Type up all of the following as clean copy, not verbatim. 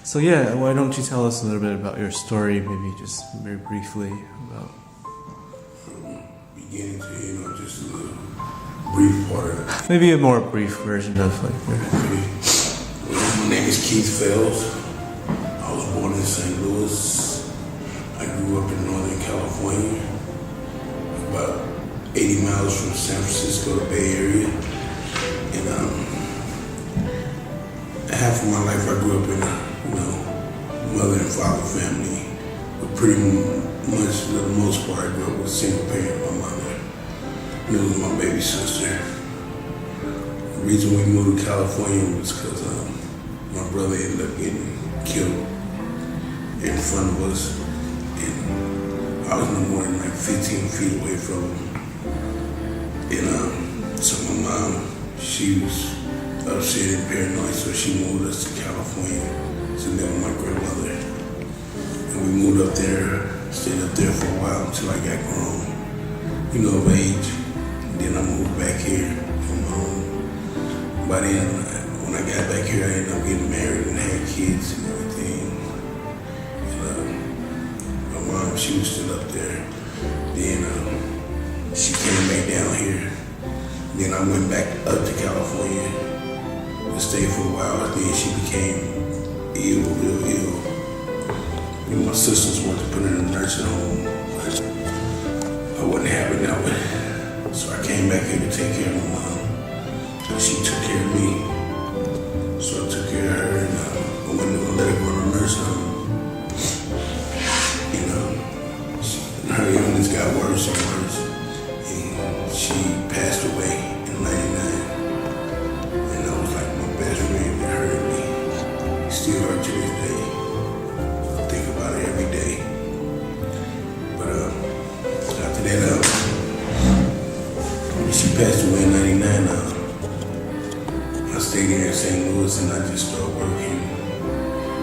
So yeah, why don't you tell us a little bit about your story, maybe just very briefly about. Beginning to, just a little brief part of it. Maybe a more brief version of like. Okay. Well, my name is Keith Fells. I was born in St. Louis. I grew up in Northern California, about 80 miles from San Francisco, the Bay Area. And half of my life I grew up in a, mother and father family. But pretty much, for the most part, I grew up with a single parent. My mother, was my baby sister. The reason we moved to California was because my brother ended up getting killed in front of us. And I was no more than like 15 feet away from him. And so my mom, she was upset and paranoid, so she moved us to California to live with my grandmother. And we moved up there, stayed up there for a while until I got grown, of age. And then I moved back here on my own. By then, when I got back here, I ended up getting married and had kids and everything. And my mom, she was still up there. Then she came back down here. Then I went back up to California to stay for a while. Then she became real ill. And my sisters wanted to put her in a nursing home, but I wasn't having that one. So I came back here to take care of my mom. And she took care of me. So I took care of her, and I wasn't going to let her go to a nursing home. Her illness got worse and worse. And she passed away in 99. And that was like my best friend that hurt me. Still hurt to this day. I think about it every day. But after that, when she passed away in 99, I stayed here in St. Louis and I just started working.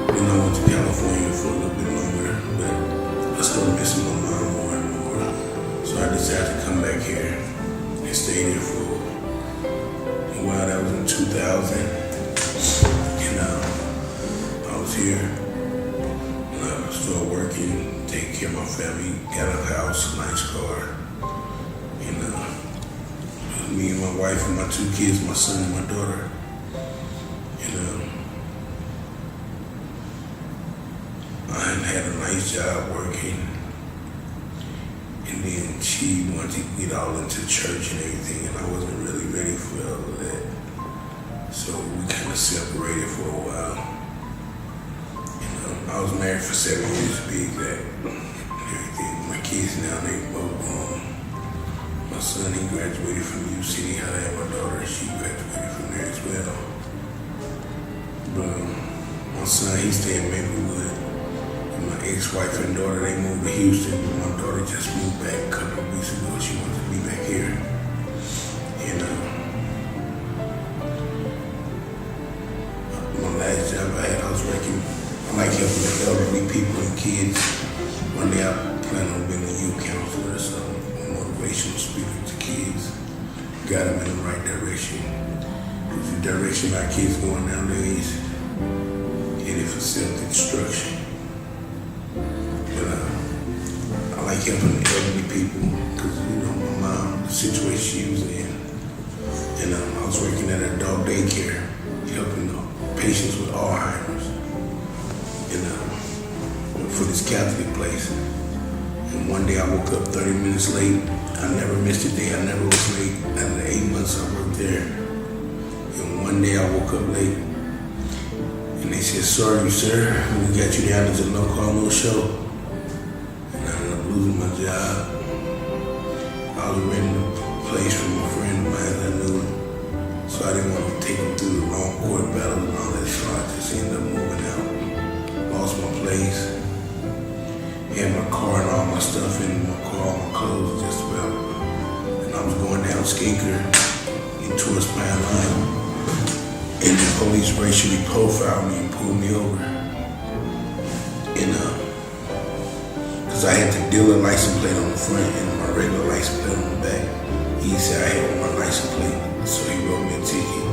Then I went to California for a little bit longer, but I started missing my mom more and more. So I decided to come back here and stay there for a while. That was in 2000. And I was here. And I started working, taking care of my family, got a house, a nice car. And me and my wife and my two kids, my son and my daughter. And I had a nice job working. And then she wanted to get all into church and everything, and I wasn't really ready for all of that. So we kind of separated for a while. And I was married for 7 years to be exact. And everything. My kids now, they both grown. My son, he graduated from UCD High, and my daughter, she graduated from there as well. But my son, he stayed in Maplewood. My ex-wife and daughter, they moved to Houston. My daughter just moved back a couple of weeks ago. She wanted to be back here. And my last job I had, I was working. I like helping the elderly people and kids. One day I plan on being a youth counselor or something, a motivational speaker to kids. Got them in the right direction. Because the direction our kids going nowadays, headed for self-destruction. I like helping the elderly people because, my mom, the situation she was in. And I was working at an adult daycare, helping patients with Alzheimer's. And for this Catholic place. And one day I woke up 30 minutes late. I never missed a day. I never was late. Out of the 8 months I worked there. And one day I woke up late. And they said, "Sorry, sir, we got you down as a no-call, no-show." Losing my job. I was renting a place from a friend of mine I knew, so I didn't want to take him through the long court battle and all that, so I just ended up moving out. Lost my place. Had my car and all my stuff in my car, all my clothes just about. And I was going down Skinker and towards Pine Line, and the police racially profiled me and pulled me over. And because I had the dealer license plate on the front and my regular license plate on the back. He said I had my license plate, so he wrote me a ticket.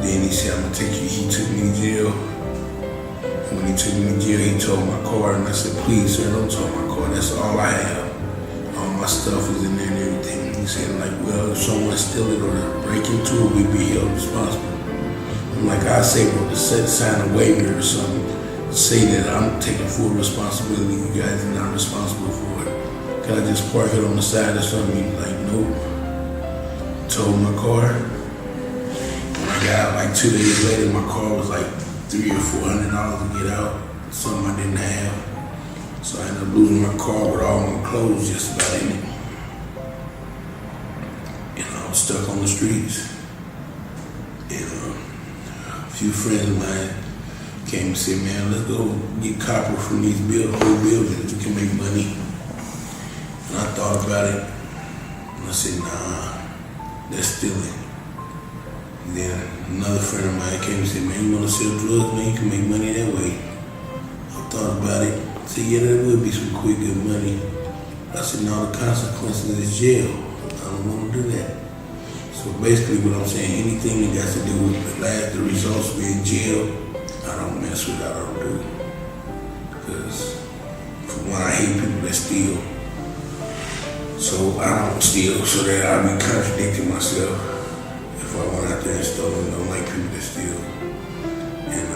Then he said, "I'm gonna take you." He took me to jail. when he took me to jail, he towed my car, and I said, please, sir, don't tow my car. That's all I have. All my stuff is in there and everything. He said, like, well, if someone steal it or break into it, we'd be held responsible. I'm like, I say, bro, to sign a waiver or something, say that I'm taking full responsibility. You guys are not responsible for it. Can I just park it on the side or something? He's like, nope. Towed my car. When I got out, like 2 days later, my car was like $300 or $400 to get out. Something I didn't have. So I ended up losing my car with all my clothes just about in it. And I was stuck on the streets. And a few friends of mine came and said, man, let's go get copper from these old buildings. We can make money. And I thought about it. And I said, nah, that's stealing. And then another friend of mine came and said, man, you want to sell drugs? Man, you can make money that way. I thought about it. I said, yeah, that would be some quick, good money. I said, no, the consequences is jail. I don't want to do that. So basically what I'm saying, anything that got to do with the results being jail, I don't mess with, I don't do. Because for one, I hate people that steal. So I don't steal so that I'll be contradicting myself if I went out there and stole and don't like people that steal. And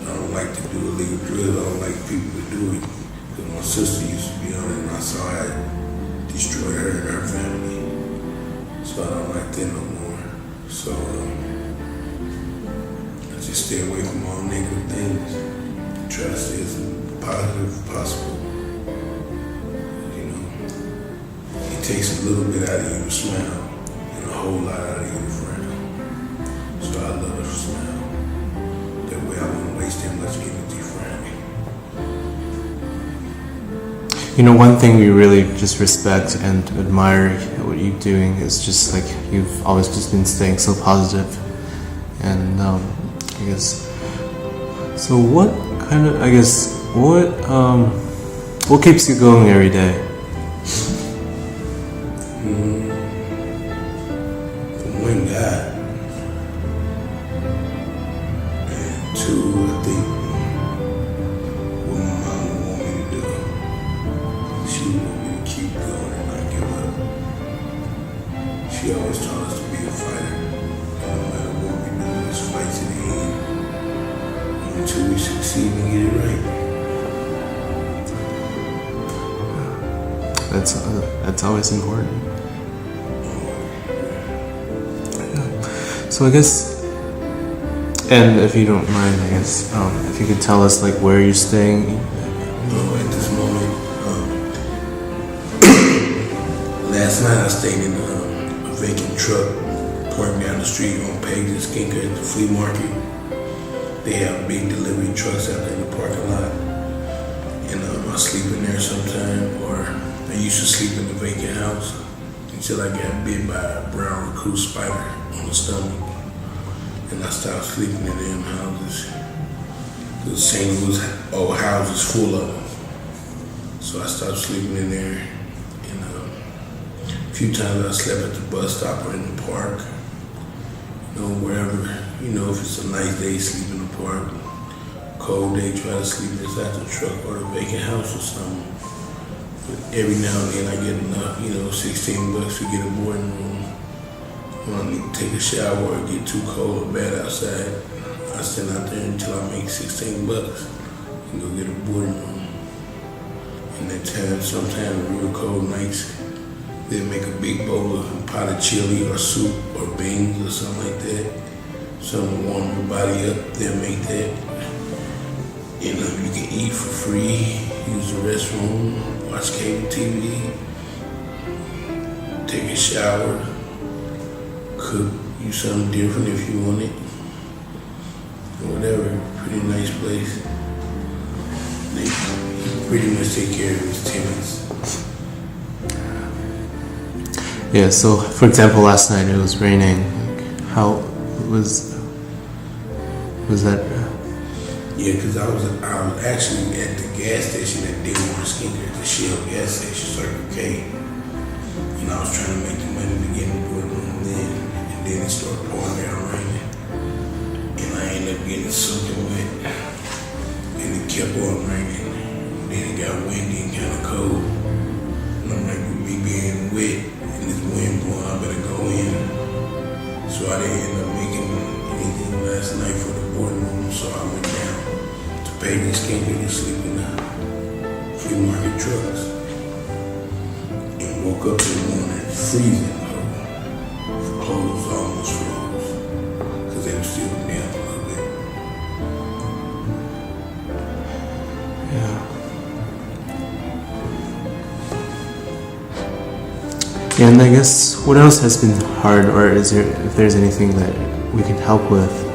I don't like to do illegal drugs, I don't like people to do it. Because my sister used to be on it and I saw how it destroyed her and her family. So I don't like that no more. So I just stay away from all negative things. Try to stay as positive as possible. You know, it takes a little bit out of you to smile and a whole lot out of you to frown. So I love to smile. That way I won't waste that much energy frowning. You know, one thing we really just respect and admire what you're doing is just like you've always just been staying so positive. And I guess, so what kind of, I guess, what keeps you going every day? For one, God. And two, I think what my mama want me to do. She want me to keep going and not give up. She always taught us to be a fighter. And no matter what we do, let's fight to the end. Until we succeed and get it right. That's always important. So I guess, and if you don't mind, I guess, if you could tell us like where you're staying. At this moment, last night I stayed in a vacant truck parked down the street on Page's Skinker at the flea market. They have big delivery trucks out there in the parking lot. And I sleep in there sometime, or I used to sleep in the vacant house until I got bit by a brown recluse spider on the stomach. And I stopped sleeping in them houses. The St. Louis old houses full of them. So I stopped sleeping in there. And a few times I slept at the bus stop or in the park. You know, wherever, you know, if it's a nice day, sleep in the park. Cold day, try to sleep inside the truck or the vacant house or something. But every now and then I get enough, you know, $16 to get a boarding room. When I need to take a shower or get too cold or bad outside, I stand out there until I make $16 and go get a boarding room. And at times, sometimes real cold nights, they'll make a big bowl of pot of chili or soup or beans or something like that. Something to warm your body up, they'll make that. You know, you can eat for free, use the restroom, watch cable TV, take a shower, cook you something different if you want it, or whatever. Pretty nice place. They pretty much take care of his tenants. Yeah, so for example, last night it was raining. Like, how was that? Yeah, because I was actually at the gas station at Dearborn Skinker at the Shell gas station, Circle K. And I was trying to make the money to get in the boardroom then. And then it started pouring down raining. And I ended up getting soaked in got windy and kind of cold. And I'm like, with me being wet and this wind blowing, I better go in. So I didn't end up making anything last night for the boardroom, so I went down to Peggy's Camping and sleep in the flea market trucks. And woke up in the morning freezing cold. Clothes almost froze because they were still damp a little bit. Yeah. And I guess what else has been hard, or is there, if there's anything that we can help with?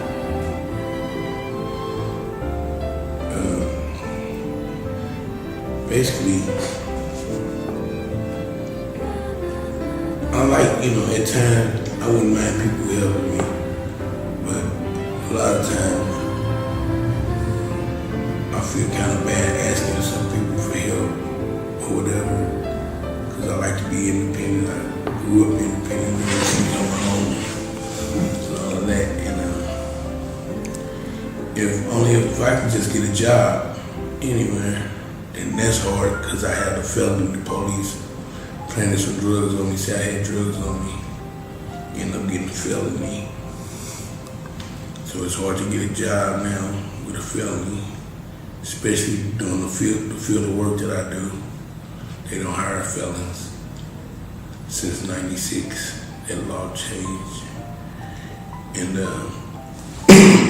Basically, I like, at times I wouldn't mind people helping me, but a lot of times I feel kind of bad asking some people for help or whatever, because I like to be independent. I grew up independent, doing things on my own, so all of that. And if I could just get a job anywhere, then that's hard because I had a felony. The police planted some drugs on me, said I had drugs on me, ended up getting a felony. So it's hard to get a job now with a felony, especially doing the field of work that I do. They don't hire felons. Since '96, that law changed. And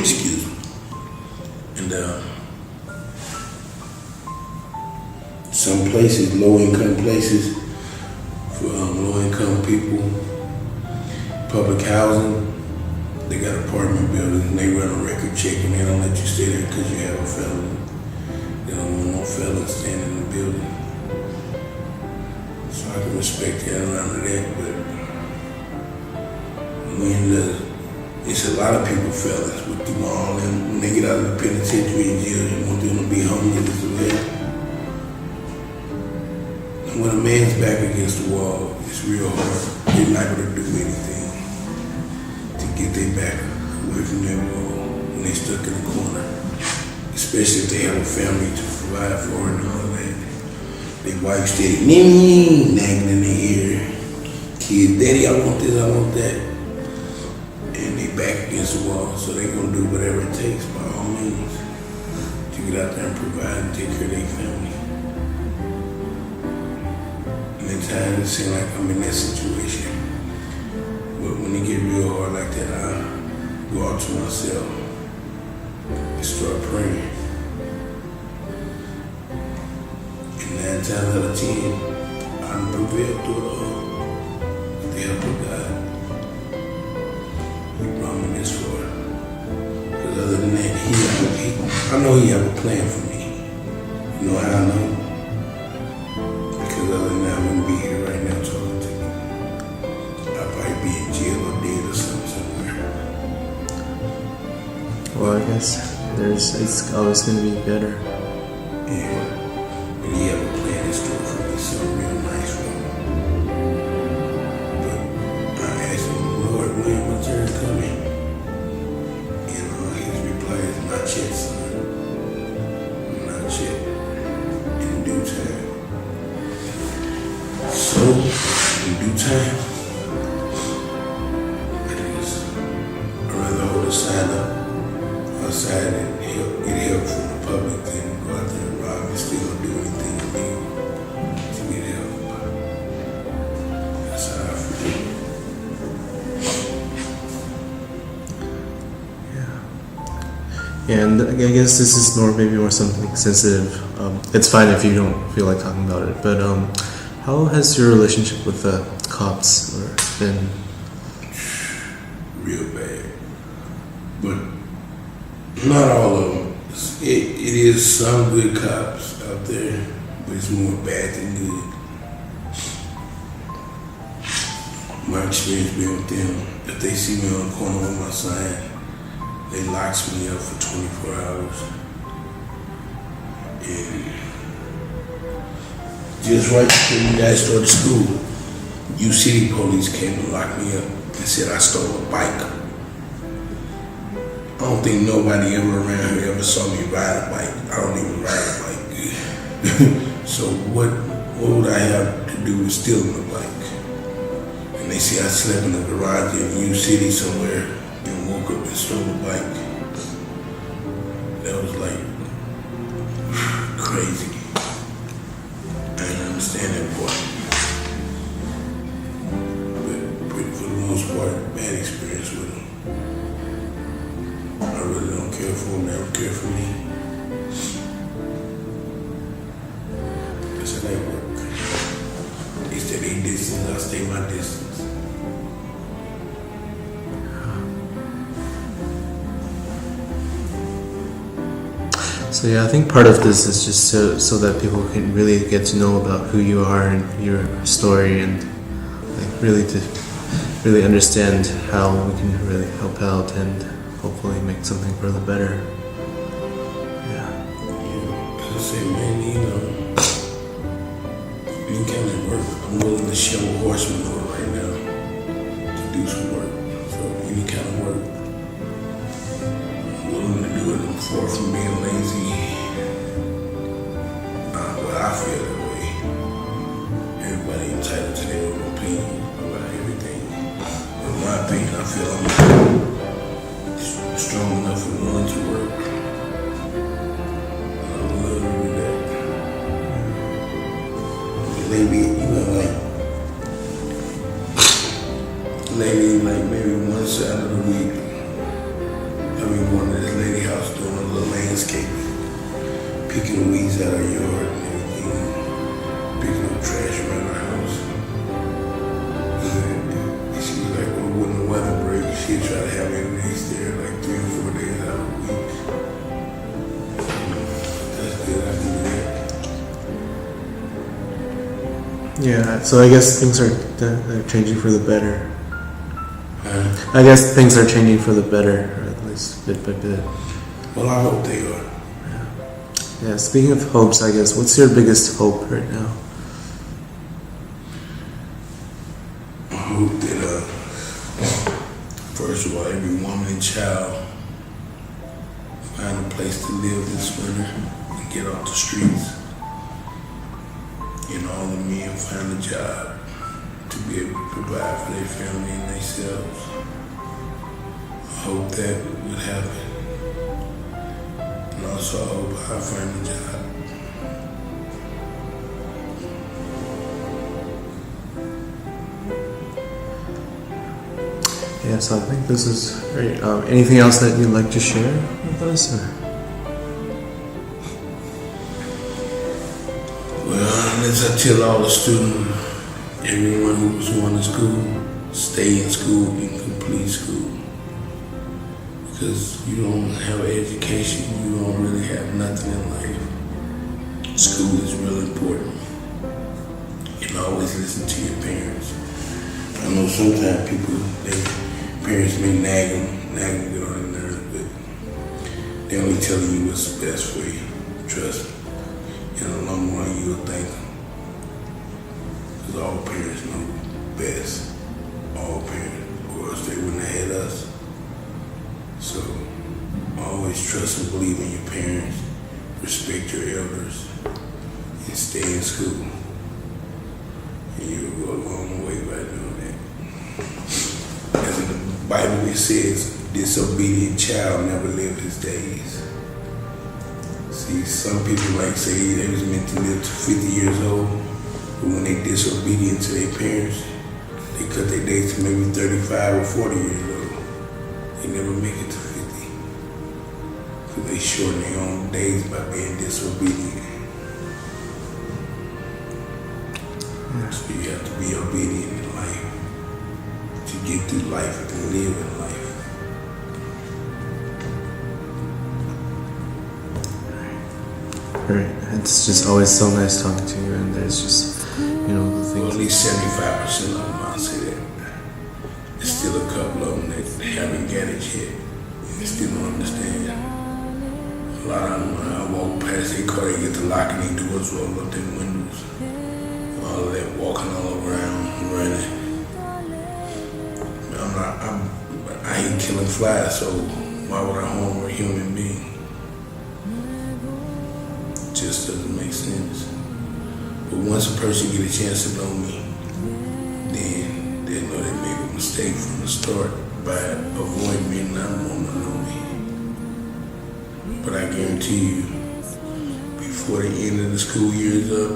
excuse me. And some places, low-income places, for low-income people, public housing, they got apartment buildings and they run a record check and they don't let you stay there because you have a felony. They don't want no felon standing in the building. So I can respect that and honor that, but it's a lot of people felons with them all, and when they get out of the penitentiary and jail, you want them to be homeless as well. When a man's back against the wall, it's real hard. They're not going to do anything to get their back away from that wall when they're stuck in the corner. Especially if they have a family to provide for and all that. Their wife steady nagging in their ear. Kids, daddy, I want this, I want that. And they back against the wall, so they're going to do whatever it takes by all means to get out there and provide and take care of their family. At times it seems like I'm in that situation. But when it get real hard like that, I go out to myself and start praying. And 9 times out of 10, I'm prevailed through it all with the help of God. He brought me this far. Because other than that, I know he have a plan for me. You know how I know? Other than that, I wouldn't be here right now talking to you. I'd probably be in jail or dead or somewhere. Well, I guess it's always going to be better. Yeah, but he have a plan in store for me, so real nice one. But I asked him, Lord, when my turn coming? His reply is, not yet, son. Not yet. In due time. So, in due time, I'd rather hold a sign up outside and get help from the public than go out there and rob and still do anything illegal to get help. That's how I feel. Yeah, and I guess this is maybe more something sensitive. It's fine if you don't feel like talking about it, but how has your relationship with the cops been? Real bad. But not all of them. It is some good cops out there, but it's more bad than good. My experience being with them, if they see me on the corner with my sign, they locks me up for 24 hours. And just right before you guys started school, U City police came and locked me up and said I stole a bike. I don't think nobody ever around here ever saw me ride a bike. I don't even ride a bike. So what would I have to do with stealing a bike? And they say I slept in the garage in U City somewhere and woke up and stole a bike. That was like crazy. I didn't understand that part. But for the most part, bad experience with them. I really don't care for them, they don't care for me. That's how they work. They stay their distance, I stay my distance. So yeah, I think part of this is just so that people can really get to know about who you are and your story, and like really understand how we can really help out and hopefully make something for the better. Yeah. Yeah. As I say, man, any kind of work, I'm willing to show a horseman over right now to do some work. So any kind of work, I'm willing to do it. I'm far from being lazy. But I feel that way. Everybody entitled to their own opinion about everything. But in my opinion, I feel I'm strong enough and willing to work. I would love to do that. Maybe, like maybe one side of the week, I'll be going to this lady house doing a little landscaping, picking the weeds out of her yard and everything, picking up trash around her house. And she was like, well, when the weather breaks, she'd try to have me at least there like 3 or 4 days out of the week. That's good, I can do that. Yeah. So I guess things are changing for the better. I guess things are changing for the better, or at least bit by bit. Well, I hope they are. Yeah. Speaking of hopes, I guess, what's your biggest hope right now? I hope that, first of all, every woman and child find a place to live this winter and get off the streets. And all the men find a job to be able to provide for their family and themselves. I hope that would happen. And also I hope I find a job. Yeah, so I think this is great. Anything else that you'd like to share with us? Or? Well, unless I tell all the students, everyone who was going to school, stay in school and complete school. Because you don't have an education, you don't really have nothing in life. School is real important. And always listen to your parents. I know sometimes their parents may nag them, get on their nerves, but they only tell you what's best for you. Trust me. In the long run, you'll thank them. Because all parents know best. All parents. Or else they wouldn't have had us. So, always trust and believe in your parents. Respect your elders. And stay in school. And you'll go a long way by doing that. As in the Bible it says, disobedient child never lived his days. See, some people like say they was meant to live to 50 years old, but when they disobedient to their parents, they cut their days to maybe 35 or 40 years old. They never make it to 50. Because they shorten their own days by being disobedient. Yeah. So you have to be obedient in life to get through life and live in life. Right. It's just always so nice talking to you, and there's just, the Well, things. at least 75% of them, I'll say that. There's still a couple of them that haven't got it yet. They still don't understand. A lot of them, when I walk past their car, they get to locking their doors, roll up their windows. All of that walking all around, running. I ain't killing flies, so why would I harm a human being? Just doesn't make makes sense. But once a person get a chance to know me, then they know they made a mistake from the start by avoiding me and not wanting to know me. But I guarantee you, before the end of the school year is up,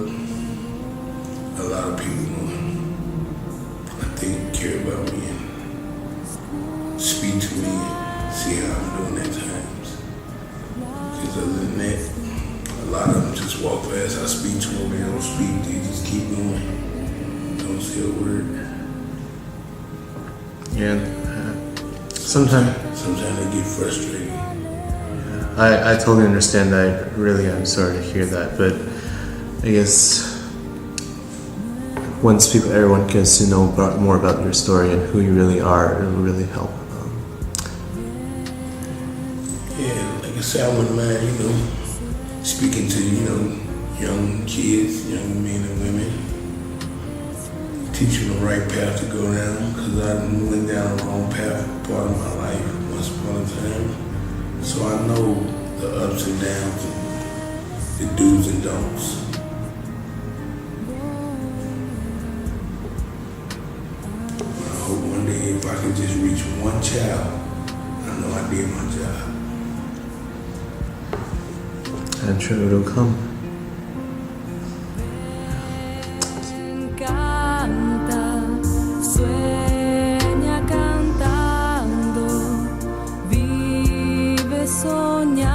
a lot of people know, I think, care about me and speak to me and see how I'm doing at times. Because other than that, a lot of them just walk past. I speak to them, they don't speak, they just keep going. Don't say a word. And sometimes they get frustrated. I totally understand that. Really, I'm sorry to hear that. But I guess once everyone gets to know more about your story and who you really are, it will really help. Yeah, like I said, I wouldn't mind, speaking to, young kids, young men and women, teach them the right path to go down, because I went down the wrong path part of my life once upon a time. So I know the ups and downs, and the do's and don'ts. I hope one day if I can just reach one child, I know I did my job. I'm sure it'll come. Canta, sueña cantando, vive soñando.